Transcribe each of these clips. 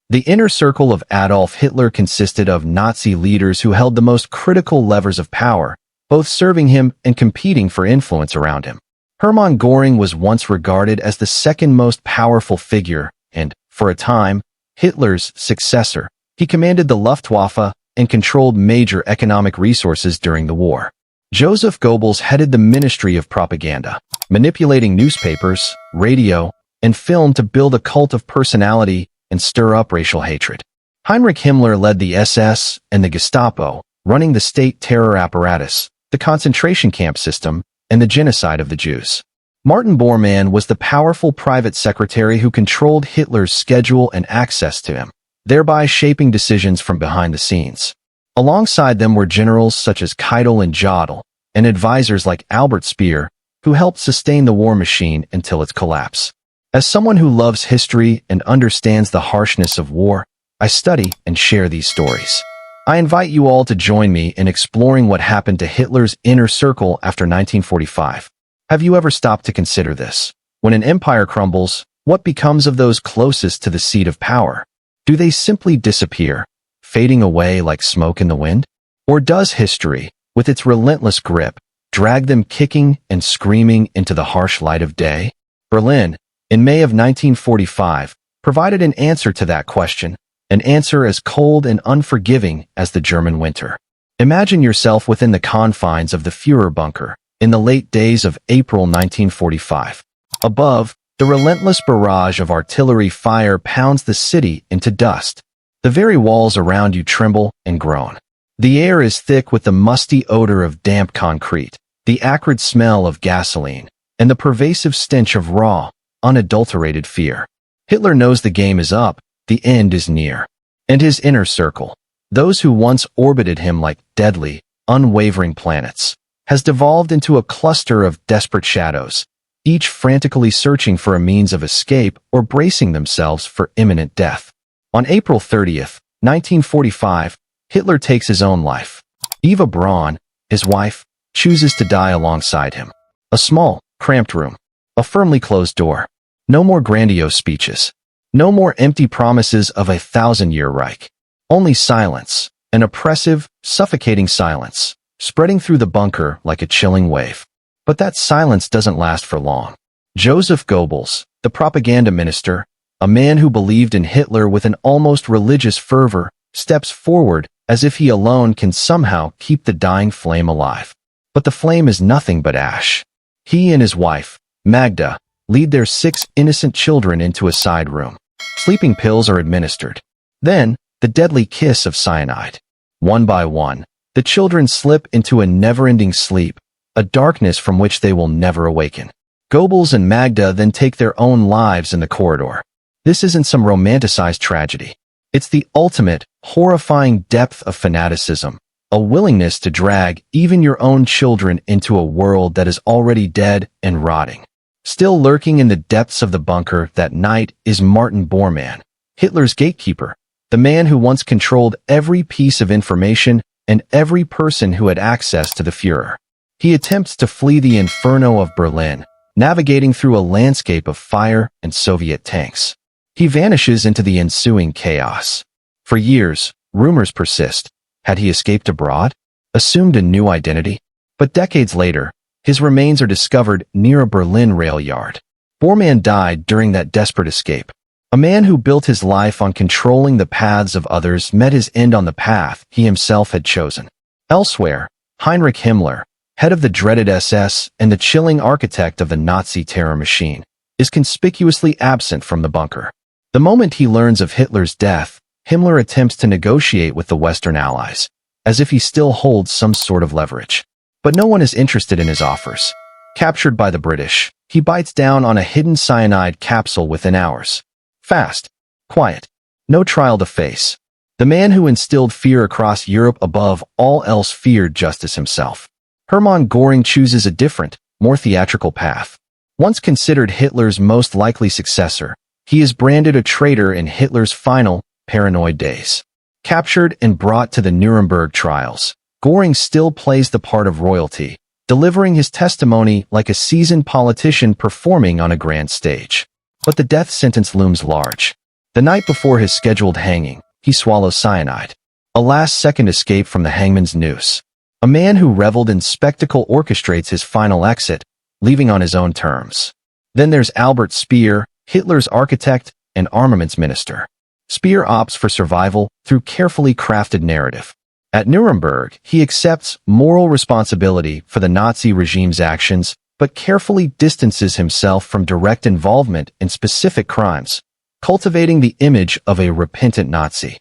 The inner circle of Adolf Hitler consisted of Nazi leaders who held the most critical levers of power, both serving him and competing for influence around him. Hermann Göring was once regarded as the second most powerful figure and, for a time, Hitler's successor. He commanded the Luftwaffe and controlled major economic resources during the war. Joseph Goebbels headed the Ministry of Propaganda, manipulating newspapers, radio, and film to build a cult of personality and stir up racial hatred. Heinrich Himmler led the SS and the Gestapo, running the state terror apparatus, the concentration camp system, and the genocide of the Jews. Martin Bormann was the powerful private secretary who controlled Hitler's schedule and access to him, thereby shaping decisions from behind the scenes. Alongside them were generals such as Keitel and Jodl, and advisors like Albert Speer, who helped sustain the war machine until its collapse. As someone who loves history and understands the harshness of war, I study and share these stories. I invite you all to join me in exploring what happened to Hitler's inner circle after 1945. Have you ever stopped to consider this? When an empire crumbles, what becomes of those closest to the seat of power? Do they simply disappear, fading away like smoke in the wind? Or does history, with its relentless grip, drag them kicking and screaming into the harsh light of day? Berlin, in May of 1945, provided an answer to that question, an answer as cold and unforgiving as the German winter. Imagine yourself within the confines of the Führer bunker in the late days of April 1945. Above, the relentless barrage of artillery fire pounds the city into dust. The very walls around you tremble and groan. The air is thick with the musty odor of damp concrete, the acrid smell of gasoline, and the pervasive stench of raw, unadulterated fear. Hitler knows the game is up, the end is near. And his inner circle, those who once orbited him like deadly, unwavering planets, has devolved into a cluster of desperate shadows, each frantically searching for a means of escape or bracing themselves for imminent death. On April 30th, 1945, Hitler takes his own life. Eva Braun, his wife, chooses to die alongside him. A small, cramped room. A firmly closed door. No more grandiose speeches. No more empty promises of a 1,000-year Reich. Only silence, an oppressive, suffocating silence, spreading through the bunker like a chilling wave. But that silence doesn't last for long. Joseph Goebbels, the propaganda minister, a man who believed in Hitler with an almost religious fervor, steps forward as if he alone can somehow keep the dying flame alive. But the flame is nothing but ash. He and his wife, Magda, lead their 6 innocent children into a side room. Sleeping pills are administered. Then, the deadly kiss of cyanide. One by one, the children slip into a never-ending sleep, a darkness from which they will never awaken. Goebbels and Magda then take their own lives in the corridor. This isn't some romanticized tragedy. It's the ultimate, horrifying depth of fanaticism, a willingness to drag even your own children into a world that is already dead and rotting. Still lurking in the depths of the bunker that night is Martin Bormann, Hitler's gatekeeper, the man who once controlled every piece of information and every person who had access to the Führer. He attempts to flee the inferno of Berlin, navigating through a landscape of fire and Soviet tanks. He vanishes into the ensuing chaos. For years, rumors persist. Had he escaped abroad? Assumed a new identity? But decades later, his remains are discovered near a Berlin rail yard. Bormann died during that desperate escape. A man who built his life on controlling the paths of others met his end on the path he himself had chosen. Elsewhere, Heinrich Himmler, head of the dreaded SS and the chilling architect of the Nazi terror machine, is conspicuously absent from the bunker. The moment he learns of Hitler's death, Himmler attempts to negotiate with the Western Allies, as if he still holds some sort of leverage. But no one is interested in his offers. Captured by the British, he bites down on a hidden cyanide capsule within hours. Fast. Quiet. No trial to face. The man who instilled fear across Europe above all else feared justice himself. Hermann Göring chooses a different, more theatrical path. Once considered Hitler's most likely successor, he is branded a traitor in Hitler's final, paranoid days. Captured and brought to the Nuremberg Trials, Göring still plays the part of royalty, delivering his testimony like a seasoned politician performing on a grand stage. But the death sentence looms large. The night before his scheduled hanging, he swallows cyanide. A last-second escape from the hangman's noose. A man who reveled in spectacle orchestrates his final exit, leaving on his own terms. Then there's Albert Speer, Hitler's architect and armaments minister. Speer opts for survival through carefully crafted narrative. At Nuremberg, he accepts moral responsibility for the Nazi regime's actions, but carefully distances himself from direct involvement in specific crimes, cultivating the image of a repentant Nazi.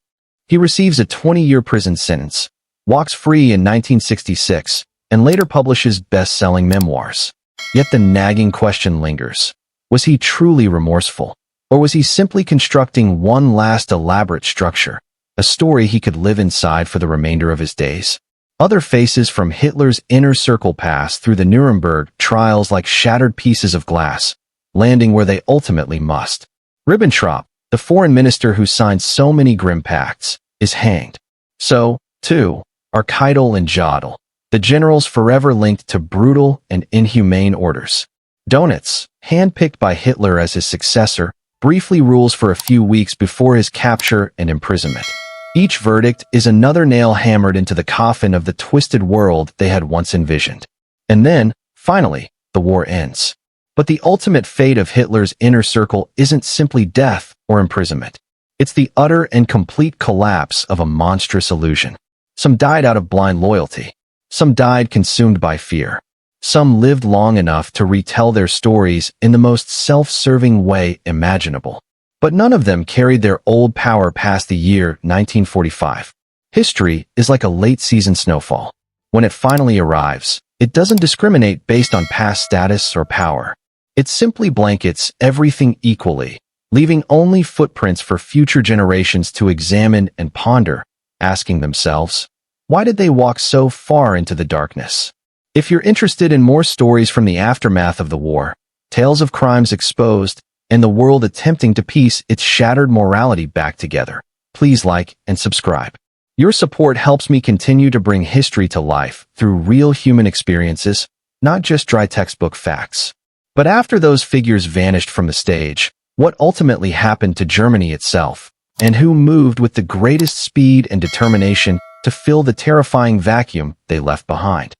He receives a 20-year prison sentence, walks free in 1966, and later publishes best-selling memoirs. Yet the nagging question lingers. Was he truly remorseful? Or was he simply constructing one last elaborate structure, a story he could live inside for the remainder of his days? Other faces from Hitler's inner circle pass through the Nuremberg trials like shattered pieces of glass, landing where they ultimately must. Ribbentrop, the foreign minister who signed so many grim pacts, is hanged. So, too, are Keitel and Jodl, the generals forever linked to brutal and inhumane orders. Donitz, handpicked by Hitler as his successor, briefly rules for a few weeks before his capture and imprisonment. Each verdict is another nail hammered into the coffin of the twisted world they had once envisioned. And then, finally, the war ends. But the ultimate fate of Hitler's inner circle isn't simply death or imprisonment. It's the utter and complete collapse of a monstrous illusion. Some died out of blind loyalty. Some died consumed by fear. Some lived long enough to retell their stories in the most self-serving way imaginable. But none of them carried their old power past the year 1945. History is like a late-season snowfall. When it finally arrives, it doesn't discriminate based on past status or power. It simply blankets everything equally, leaving only footprints for future generations to examine and ponder, asking themselves, why did they walk so far into the darkness? If you're interested in more stories from the aftermath of the war, tales of crimes exposed, and the world attempting to piece its shattered morality back together, please like and subscribe. Your support helps me continue to bring history to life through real human experiences, not just dry textbook facts. But after those figures vanished from the stage, what ultimately happened to Germany itself, and who moved with the greatest speed and determination to fill the terrifying vacuum they left behind?